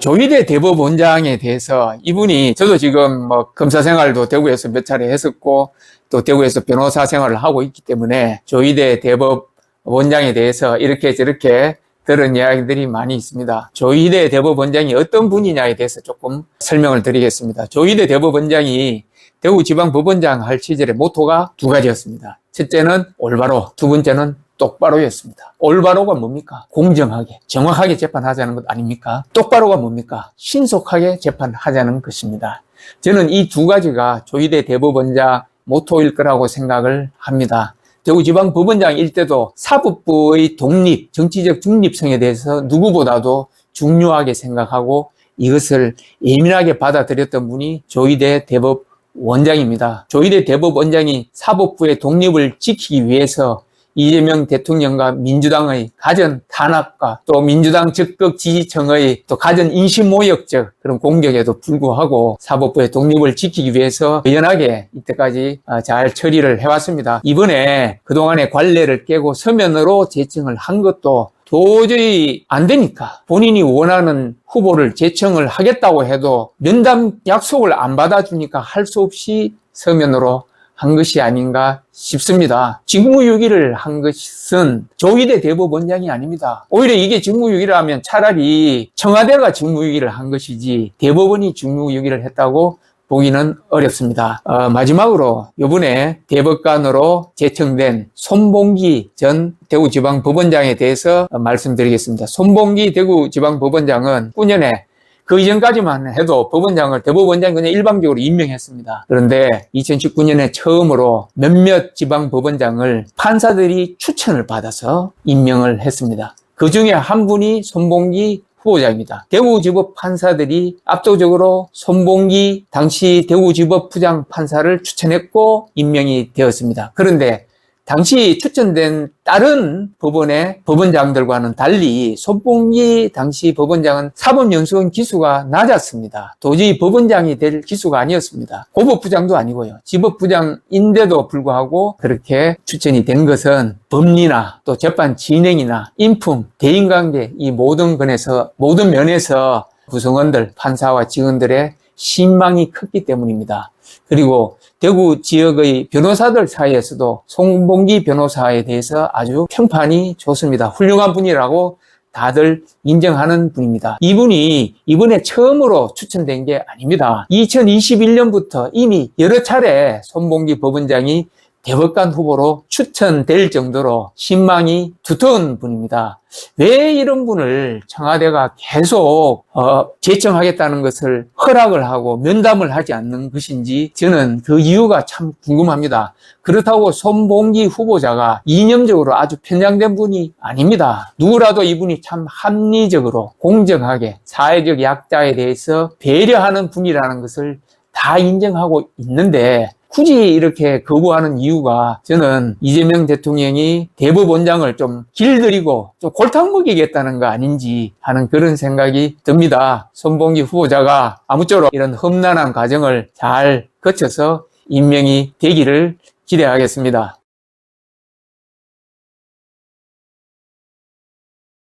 조희대 대법원장에 대해서 이분이 저도 지금 뭐 검사 생활도 대구에서 몇 차례 했었고 또 대구에서 변호사 생활을 하고 있기 때문에 조희대 대법원장에 대해서 이렇게 저렇게 들은 이야기들이 많이 있습니다. 조희대 대법원장이 어떤 분이냐에 대해서 조금 설명을 드리겠습니다. 조희대 대법원장이 대구지방법원장 할 시절의 모토가 두 가지였습니다. 첫째는 올바로, 두 번째는 똑바로였습니다. 올바로가 뭡니까? 공정하게, 정확하게 재판하자는 것 아닙니까? 똑바로가 뭡니까? 신속하게 재판하자는 것입니다. 저는 이 두 가지가 조희대 대법원장 모토일 거라고 생각을 합니다. 대구지방법원장일 때도 사법부의 독립, 정치적 중립성에 대해서 누구보다도 중요하게 생각하고 이것을 예민하게 받아들였던 분이 조희대 대법원장입니다. 조희대 대법원장이 사법부의 독립을 지키기 위해서 이재명 대통령과 민주당의 가전 탄압과 또 민주당 적극 지지층의 또 가전 인신모욕적 그런 공격에도 불구하고 사법부의 독립을 지키기 위해서 의연하게 이때까지 잘 처리를 해왔습니다. 이번에 그동안의 관례를 깨고 서면으로 제청을 한 것도 도저히 안 되니까 본인이 원하는 후보를 제청을 하겠다고 해도 면담 약속을 안 받아주니까 할 수 없이 서면으로 한 것이 아닌가 싶습니다. 직무유기를 한 것은 조희대 대법원장이 아닙니다. 오히려 이게 직무유기라면 차라리 청와대가 직무유기를 한 것이지 대법원이 직무유기를 했다고 보기는 어렵습니다. 마지막으로 이번에 대법관으로 제청된 손봉기 전 대구지방법원장에 대해서 말씀드리겠습니다. 손봉기 대구지방법원장은 9년에 그 이전까지만 해도 법원장을 대법원장 그냥 일방적으로 임명했습니다. 그런데 2019년에 처음으로 몇몇 지방법원장을 판사들이 추천을 받아서 임명을 했습니다. 그 중에 한 분이 손봉기 후보자입니다. 대구지법 판사들이 압도적으로 손봉기 당시 대구지법부장 판사를 추천했고 임명이 되었습니다. 그런데 당시 추천된 다른 법원의 법원장들과는 달리 손봉기 당시 법원장은 사법연수원 기수가 낮았습니다. 도저히 법원장이 될 기수가 아니었습니다. 고법부장도 아니고요. 지법부장인데도 불구하고 그렇게 추천이 된 것은 법리나 또 재판 진행이나 인품, 대인관계 이 모든 면에서 구성원들, 판사와 직원들의 신망이 컸기 때문입니다. 그리고 대구 지역의 변호사들 사이에서도 손봉기 변호사에 대해서 아주 평판이 좋습니다. 훌륭한 분이라고 다들 인정하는 분입니다. 이분이 이번에 처음으로 추천된 게 아닙니다. 2021년부터 이미 여러 차례 손봉기 법원장이 대법관 후보로 추천될 정도로 신망이 두터운 분입니다. 왜 이런 분을 청와대가 계속 제청하겠다는 것을 허락을 하고 면담을 하지 않는 것인지 저는 그 이유가 참 궁금합니다. 그렇다고 손봉기 후보자가 이념적으로 아주 편향된 분이 아닙니다. 누구라도 이분이 참 합리적으로 공정하게 사회적 약자에 대해서 배려하는 분이라는 것을 다 인정하고 있는데 굳이 이렇게 거부하는 이유가 저는 이재명 대통령이 대법원장을 좀 길들이고 좀 골탕 먹이겠다는 거 아닌지 하는 그런 생각이 듭니다. 손봉기 후보자가 아무쪼록 이런 험난한 과정을 잘 거쳐서 임명이 되기를 기대하겠습니다.